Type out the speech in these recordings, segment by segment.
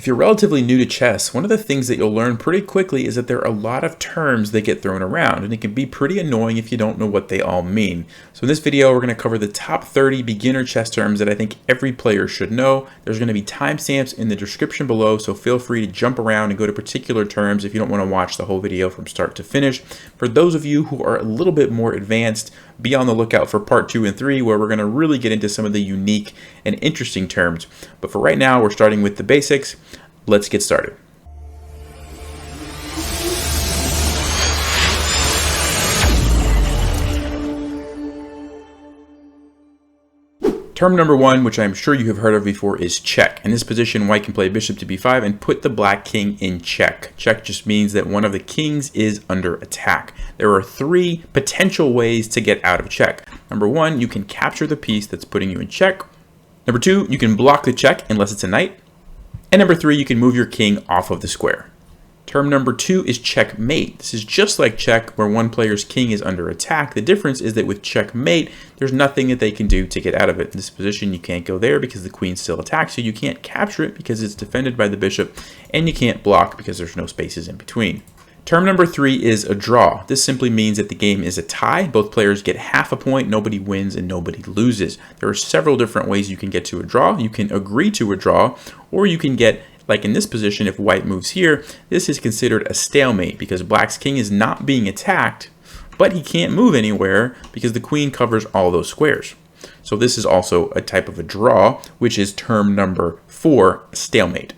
If you're relatively new to chess, one of the things that you'll learn pretty quickly is that there are a lot of terms that get thrown around, and it can be pretty annoying if you don't know what they all mean. So in this video, we're going to cover the top 30 beginner chess terms that I think every player should know. There's going to be timestamps in the description below, so feel free to jump around and go to particular terms if you don't want to watch the whole video from start to finish. For those of you who are a little bit more advanced, be on the lookout for part 2 and 3, where we're going to really get into some of the unique and interesting terms. But for right now, we're starting with the basics. Let's get started. Term number 1, which I'm sure you have heard of before, is check. In this position, white can play bishop to b5 and put the black king in check. Check just means that one of the kings is under attack. There are 3 potential ways to get out of check. Number 1, you can capture the piece that's putting you in check. Number 2, you can block the check unless it's a knight. And number 3, you can move your king off of the square. Term number 2 is checkmate. This is just like check, where one player's king is under attack. The difference is that with checkmate, there's nothing that they can do to get out of it. In this position, you can't go there because the queen still attacks you. You can't capture it because it's defended by the bishop, and you can't block because there's no spaces in between. Term number 3 is a draw. This simply means that the game is a tie. Both players get half a point, nobody wins and nobody loses. There are several different ways you can get to a draw. You can agree to a draw, or you can get, like in this position, if white moves here, this is considered a stalemate because black's king is not being attacked, but he can't move anywhere because the queen covers all those squares. So this is also a type of a draw, which is term number 4, stalemate.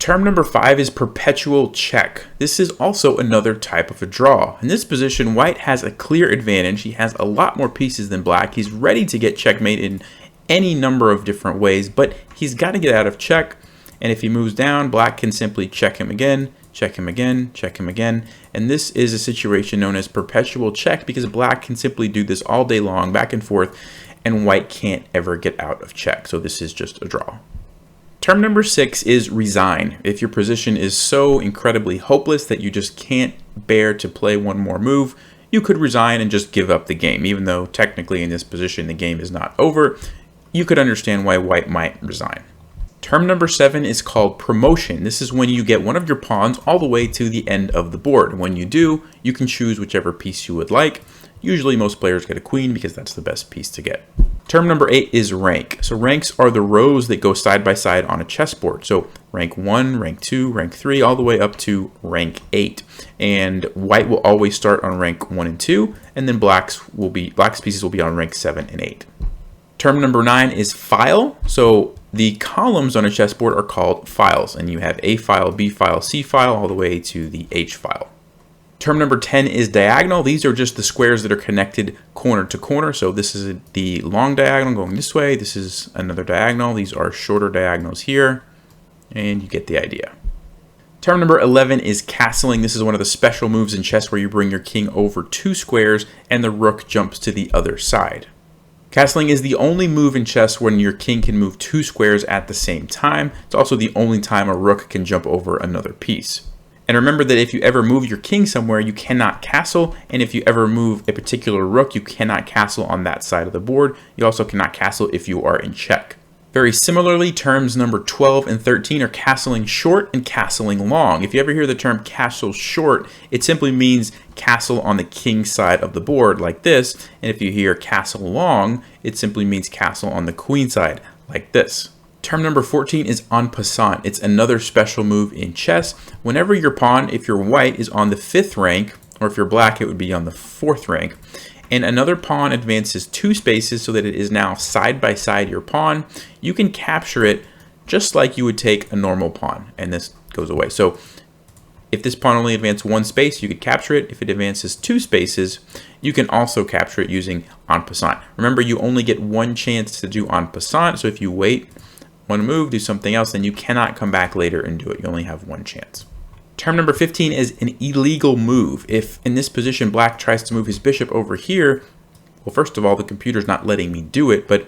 Term number 5 is perpetual check. This is also another type of a draw. In this position, white has a clear advantage. He has a lot more pieces than black. He's ready to get checkmate in any number of different ways, but he's got to get out of check. And if he moves down, black can simply check him again, check him again, check him again. And this is a situation known as perpetual check because black can simply do this all day long, back and forth, and white can't ever get out of check. So this is just a draw. Term number 6 is resign. If your position is so incredibly hopeless that you just can't bear to play one more move, you could resign and just give up the game. Even though technically in this position the game is not over, you could understand why white might resign. Term number 7 is called promotion. This is when you get one of your pawns all the way to the end of the board. When you do, you can choose whichever piece you would like. Usually most players get a queen because that's the best piece to get. Term number 8 is rank. So ranks are the rows that go side by side on a chessboard. So rank 1, rank 2, rank 3, all the way up to rank 8. And white will always start on rank 1 and 2, and then black's pieces will be on rank 7 and 8. Term number 9 is file. So the columns on a chessboard are called files, and you have A file, B file, C file, all the way to the H file. Term number 10 is diagonal. These are just the squares that are connected corner to corner. So this is the long diagonal going this way. This is another diagonal. These are shorter diagonals here, and you get the idea. Term number 11 is castling. This is one of the special moves in chess where you bring your king over 2 squares and the rook jumps to the other side. Castling is the only move in chess when your king can move 2 squares at the same time. It's also the only time a rook can jump over another piece. And remember that if you ever move your king somewhere, you cannot castle. And if you ever move a particular rook, you cannot castle on that side of the board. You also cannot castle if you are in check. Very similarly, terms number 12 and 13 are castling short and castling long. If you ever hear the term castle short, it simply means castle on the king side of the board like this. And if you hear castle long, it simply means castle on the queen side like this. Term number 14 is en passant. It's another special move in chess. Whenever your pawn, if you're white, is on the 5th rank, or if you're black, it would be on the 4th rank, and another pawn advances 2 spaces so that it is now side by side your pawn, you can capture it just like you would take a normal pawn, and this goes away. So if this pawn only advances 1 space, you could capture it. If it advances 2 spaces, you can also capture it using en passant. Remember, you only get 1 chance to do en passant, so if you wait one move, do something else, then you cannot come back later and do it. You only have 1 chance. Term number 15 is an illegal move. If in this position black tries to move his bishop over here, well, first of all, the computer's not letting me do it, but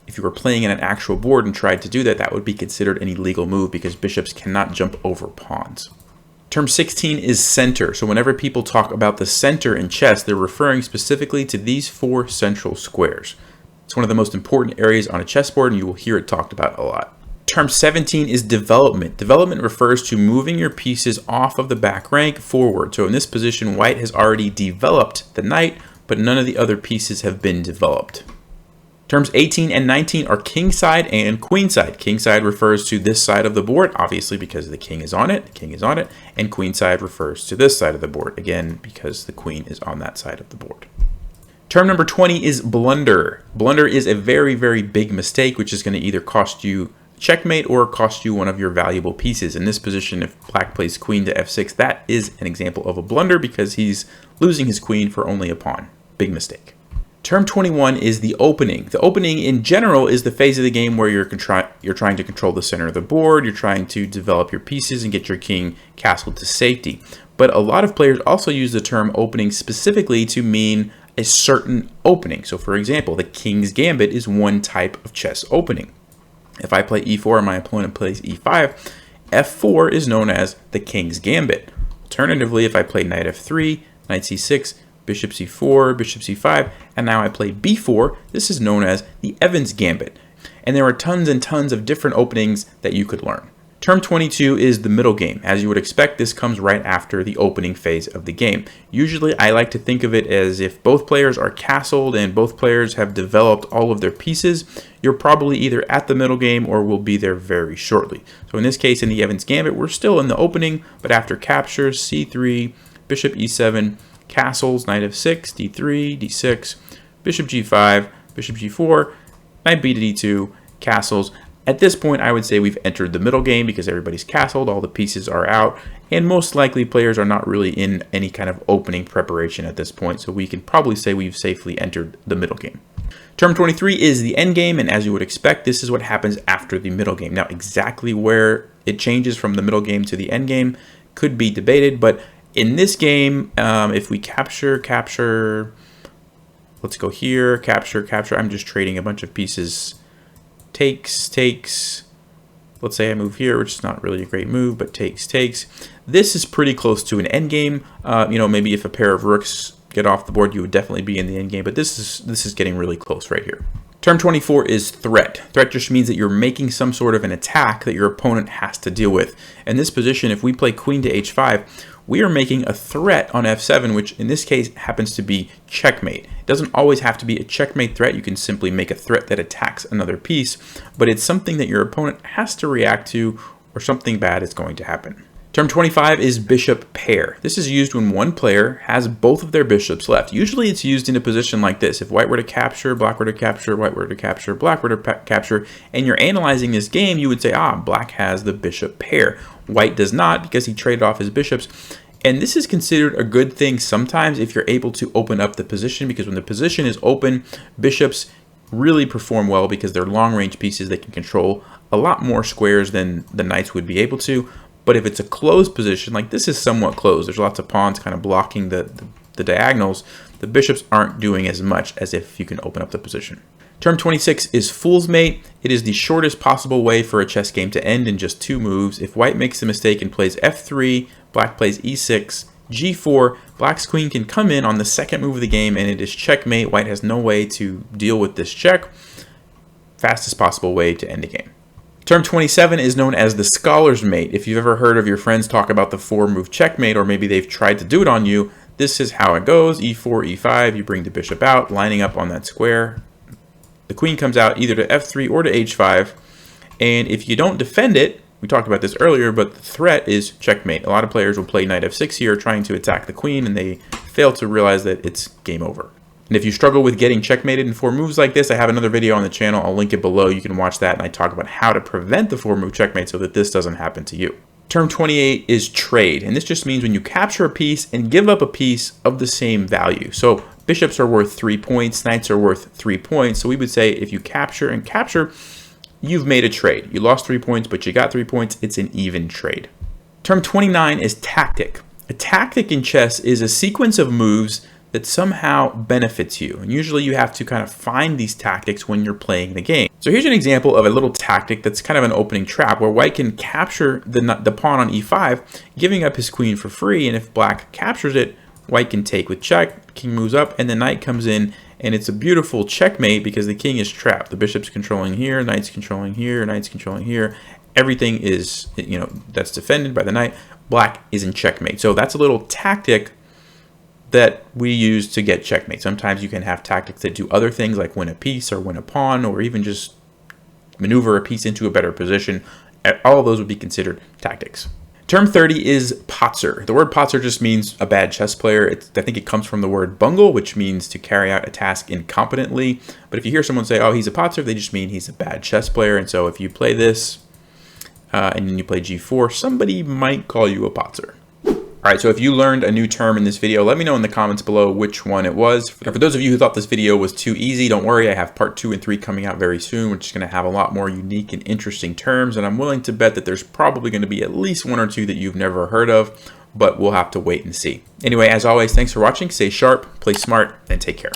if you were playing in an actual board and tried to do that, that would be considered an illegal move because bishops cannot jump over pawns. Term 16 is center. So whenever people talk about the center in chess, they're referring specifically to these 4 central squares. It's one of the most important areas on a chessboard, and you will hear it talked about a lot. Term 17 is development. Development refers to moving your pieces off of the back rank forward. So in this position, white has already developed the knight, but none of the other pieces have been developed. Terms 18 and 19 are Kingside and Queenside. Kingside refers to this side of the board, obviously because the king is on it. And Queenside refers to this side of the board, again, because the queen is on that side of the board. Term number 20 is Blunder. Blunder is a very, very big mistake, which is going to either cost you checkmate or cost you one of your valuable pieces. In this position, if black plays queen to f6, that is an example of a blunder because he's losing his queen for only a pawn. Big mistake. Term 21 is the opening. The opening in general is the phase of the game where you're trying to control the center of the board, you're trying to develop your pieces and get your king castled to safety. But a lot of players also use the term opening specifically to mean a certain opening. So for example, the king's gambit is one type of chess opening. If I play e4 and my opponent plays e5, f4 is known as the king's gambit. Alternatively, if I play knight f3, knight c6, bishop c4, bishop c5, and now I play b4, this is known as the Evans gambit. And there are tons and tons of different openings that you could learn. Term 22 is the middle game. As you would expect, this comes right after the opening phase of the game. Usually, I like to think of it as if both players are castled and both players have developed all of their pieces, you're probably either at the middle game or will be there very shortly. So in this case, in the Evans gambit, we're still in the opening, but after capture, c3, bishop e7, castles, knight f6, d3, d6, bishop g5, bishop g4, knight b to d2, castles. At this point, I would say we've entered the middle game because everybody's castled, all the pieces are out, and most likely players are not really in any kind of opening preparation at this point, so we can probably say we've safely entered the middle game. Term 23 is the end game, and as you would expect, this is what happens after the middle game. Now, exactly where it changes from the middle game to the end game could be debated, but in this game, if we capture, let's go here, capture, I'm just trading a bunch of pieces. Takes, let's say I move here, which is not really a great move, but takes. This is pretty close to an endgame. Maybe if a pair of rooks get off the board, you would definitely be in the endgame, but this is getting really close right here. Term 24 is threat. Threat just means that you're making some sort of an attack that your opponent has to deal with. In this position, if we play queen to h5, we are making a threat on f7, which in this case happens to be checkmate. It doesn't always have to be a checkmate threat. You can simply make a threat that attacks another piece, but it's something that your opponent has to react to or something bad is going to happen. Term 25 is bishop pair. This is used when one player has both of their bishops left. Usually it's used in a position like this. If white were to capture, black were to capture, white were to capture, black were to capture, and you're analyzing this game, you would say, black has the bishop pair. White does not because he traded off his bishops. And this is considered a good thing sometimes if you're able to open up the position, because when the position is open, bishops really perform well because they're long-range pieces. They can control a lot more squares than the knights would be able to. But if it's a closed position, like this is somewhat closed, there's lots of pawns kind of blocking the diagonals, the bishops aren't doing as much as if you can open up the position. Term 26 is Fool's Mate. It is the shortest possible way for a chess game to end in just 2 moves. If white makes the mistake and plays f3, black plays e6, g4, black's queen can come in on the second move of the game and it is checkmate. White has no way to deal with this check. Fastest possible way to end a game. Term 27 is known as the scholar's mate. If you've ever heard of your friends talk about the 4-move checkmate, or maybe they've tried to do it on you, this is how it goes. e4, e5, you bring the bishop out, lining up on that square. The queen comes out either to f3 or to h5, and if you don't defend it, we talked about this earlier, but the threat is checkmate. A lot of players will play knight f6 here trying to attack the queen, and they fail to realize that it's game over. And if you struggle with getting checkmated in 4 moves like this, I have another video on the channel. I'll link it below. You can watch that, and I talk about how to prevent the 4-move checkmate so that this doesn't happen to you. Term 28 is trade, and this just means when you capture a piece and give up a piece of the same value. So bishops are worth 3 points, knights are worth 3 points. So we would say if you capture and capture, you've made a trade. You lost 3 points, but you got 3 points. It's an even trade. Term 29 is tactic. A tactic in chess is a sequence of moves that somehow benefits you. And usually you have to kind of find these tactics when you're playing the game. So here's an example of a little tactic that's kind of an opening trap where white can capture the pawn on e5, giving up his queen for free. And if black captures it, white can take with check, king moves up, and the knight comes in And it's a beautiful checkmate because the king is trapped. The bishop's controlling here, knight's controlling here, knight's controlling here. Everything is, you know, that's defended by the knight. Black is in checkmate. So that's a little tactic that we use to get checkmate. Sometimes you can have tactics that do other things like win a piece or win a pawn or even just maneuver a piece into a better position. All of those would be considered tactics. Term 30 is Patzer. The word Patzer just means a bad chess player. I think it comes from the word bungle, which means to carry out a task incompetently. But if you hear someone say, oh, he's a Patzer, they just mean he's a bad chess player. And so if you play this and then you play G4, somebody might call you a Patzer. All right, so if you learned a new term in this video, let me know in the comments below which one it was. And for those of you who thought this video was too easy, don't worry, I have part 2 and 3 coming out very soon, which is going to have a lot more unique and interesting terms, and I'm willing to bet that there's probably going to be at least 1 or 2 that you've never heard of, but we'll have to wait and see. Anyway, as always, thanks for watching, stay sharp, play smart, and take care.